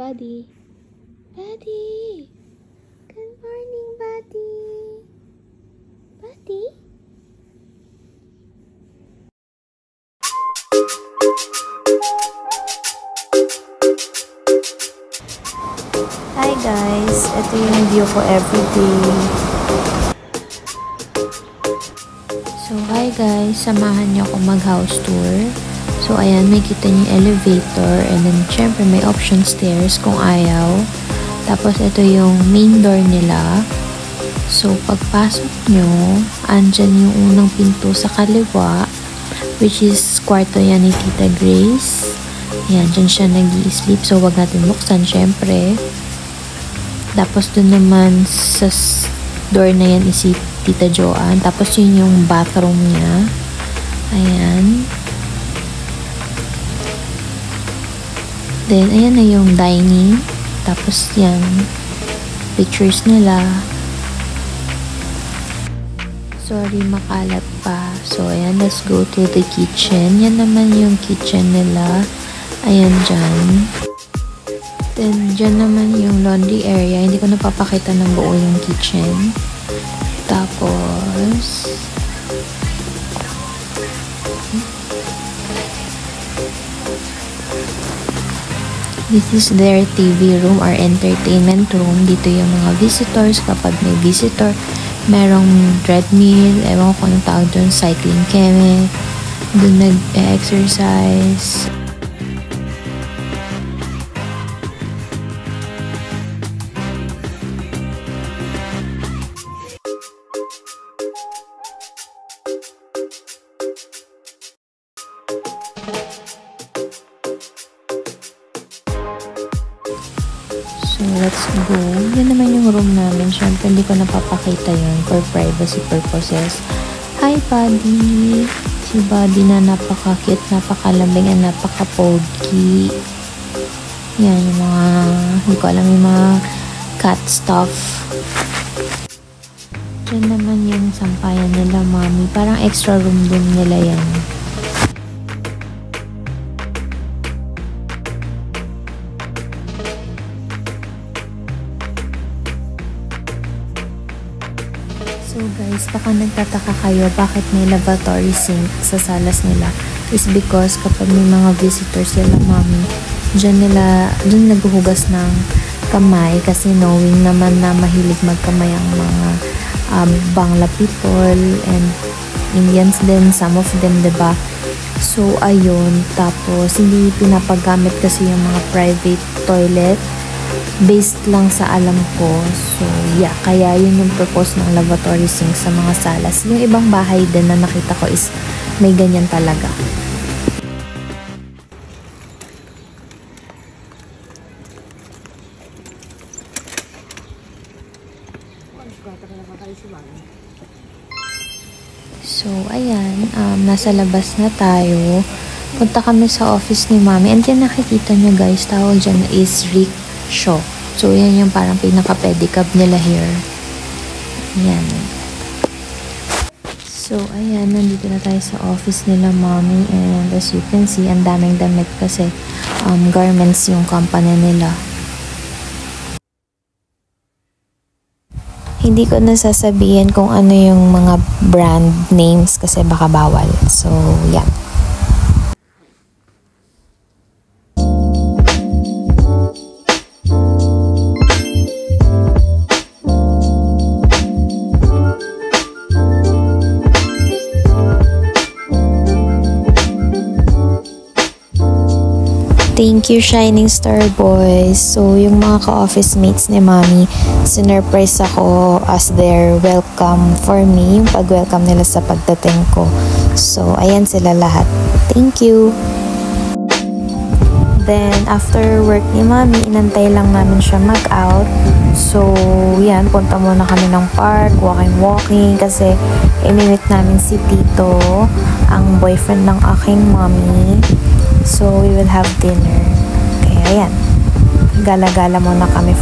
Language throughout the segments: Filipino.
Buddy. Buddy. Good morning, Buddy. Buddy? Hi guys, ito yung view ko everyday. So hi guys, samahan niyo ako mag house tour. So ayan, may kita niyo yung elevator and then syempre may option stairs kung ayaw. Tapos ito yung main door nila. So pagpasok nyo, andyan yung unang pinto sa kaliwa, which is kwarto yan ni Tita Grace. Ayan, dyan siya nag-i-sleep. So wag natin buksan syempre. Tapos dun naman sa door na yan is si Tita Joanne. Tapos yun yung bathroom niya. Ayan. Then, ayan na yung dining. Tapos yan, pictures nila. Sorry, makalat pa. So, ayan, let's go to the kitchen. Yan naman yung kitchen nila. Ayan dyan. Then, dyan naman yung laundry area. Hindi ko napapakita ng buo yung kitchen. Tapos, this is their TV room or entertainment room. Dito yung mga visitors. Kapag may visitor, merong treadmill. Ewan ko anong tawag doon. Cycling keme. Doon nag-exercise. So, let's go. Yan naman yung room namin. Siyempre, hindi ko napapakita yun for privacy purposes. Hi, Buddy! Si Buddy na napaka-cute, napaka-lambing, and napaka-pogi. Yan, yung mga, hindi ko alam, yung mga cat stuff. Diyan naman yung sampayan nila, Mommy. Parang extra room din nila yan. So guys, baka nagtataka kayo bakit may lavatory sink sa salas nila. Is because kapag may mga visitors sila, Mommy, dyan naghuhugas ng kamay kasi knowing naman na mahilig magkamay ang mga Bangla people and Indians din, some of them, diba? So ayun, tapos hindi pinapagamit kasi yung mga private toilet based lang sa alam ko. So yeah, kaya yun yung purpose ng lavatory sink sa mga salas. Yung ibang bahay din na nakita ko is may ganyan talaga. So, ayan, nasa labas na tayo. Punta kami sa office ni Mommy. And yan nakikita nyo guys, tawag dyan is rickshaw. So, yan yung parang pinaka-pedicab nila here. Yan. So, ayan, nandito na tayo sa office nila Mommy. And as you can see, ang daming damit kasi garments yung company nila. Hindi ko nasasabihin kung ano yung mga brand names kasi baka bawal. So, yeah. Thank you, Shining Star Boys. So, yung mga ka-office mates ni Mommy, sinurprise ako as their welcome for me, yung pag-welcome nila sa pagdating ko. So, ayan sila lahat. Thank you! Then, after work ni Mommy, inantay lang namin siya mag-out. So, yan, punta muna kami ng park, walking, kasi imimit namin si Tito, ang boyfriend ng aking mommy. So, we will have dinner. Kaya yan, gala-gala muna kami.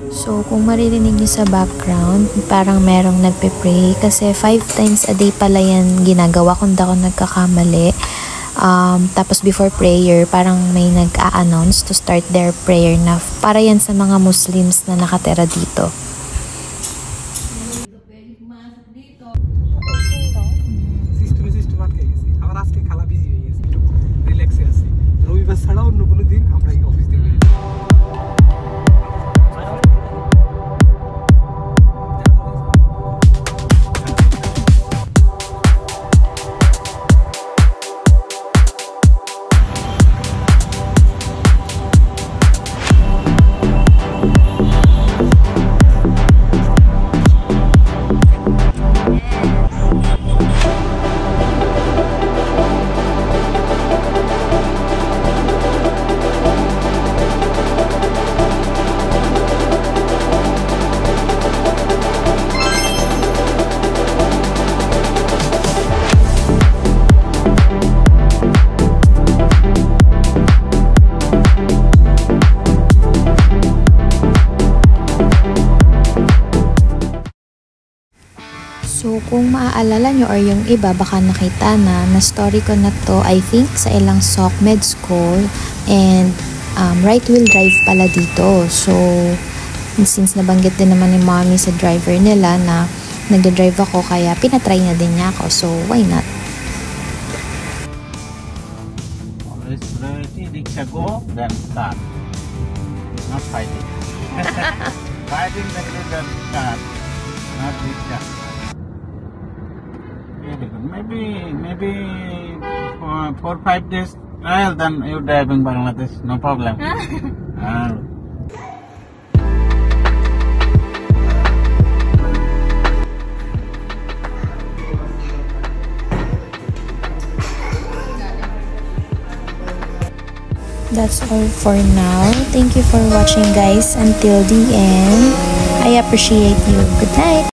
So, kung maririnig niyo sa background, parang merong nagpe-pray kasi 5 times a day pala yan ginagawa kung di ako nagkakamali. Tapos before prayer, parang may nag-a-announce to start their prayer na para yan sa mga Muslims na nakatira dito. রবিবার ছাড়া অন্য কোনো দিন আমরা এই অফিস থেকে kung maaalala nyo or yung iba baka nakita na story ko na to, I think sa ilang SOC Med School, and right wheel drive pala dito. So since nabanggit din naman ni mommy sa driver nila na nagda-drive ako, kaya pinatry na din niya ako, so why not. Always priority, rickshaw go, then start. Not fighting. Fighting the start, not rickshaw. Very good. Maybe for 4-5 days trial, then you driving Bangladesh, no problem. That's all for now. Thank you for watching, guys, until the end. I appreciate you. Good night.